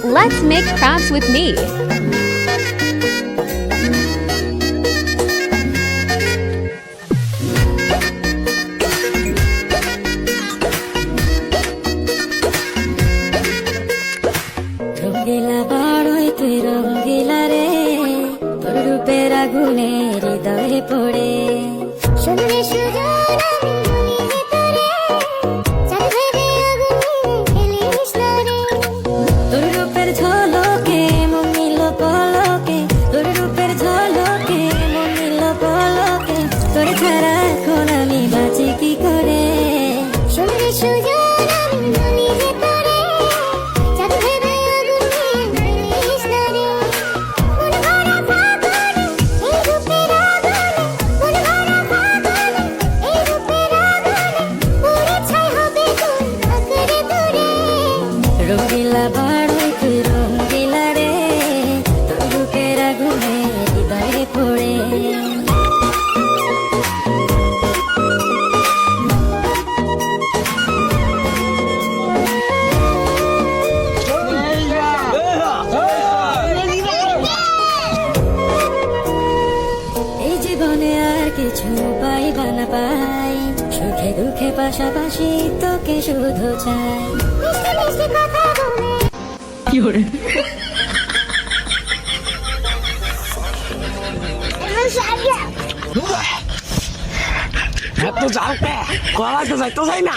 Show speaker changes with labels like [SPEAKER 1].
[SPEAKER 1] Let's make crafts with me.
[SPEAKER 2] রঙ্গিলা বাড়ই তুই রঙ্গিলা রে, তোর রূপের আগুনে হৃদয়ে পড়ে।
[SPEAKER 3] শুনলে সুজন আমি ভিতরে, চাঁদ ভেবে আগুনে খেলিস না রে।
[SPEAKER 2] তোর রূপের ঝলকে মন নিল পলকে, তোর রূপের ঝলকে মন নিল পলকে, তোর ছাড়া এখন আমি বাঁচি কি করে।
[SPEAKER 3] শুনলে সুজন আমি ভিতরে, চাঁদ ভেবে আগুনে খেলিস না রে। মন ভরা ফাগুনে, এই রূপের আগুনে, মন ভরা ফাগুনে, এই রূপের আগুনে, পুড়ে ছাই হবে তোর আঁকড়ে ধরে।
[SPEAKER 2] রঙ্গিলা বাড়ই তুই রঙ্গিলা রে, তোর রূপের আগুনে হৃদয়ে পড়ে। এই জীবনে আর কিছু পাইবা না পাই, সুখে দুঃখে পাশাপাশি তোকে শুধু চাই।
[SPEAKER 3] মিষ্টি মিষ্টি কথা বলে
[SPEAKER 4] এত জাল কলা তো যাইতো যাই না।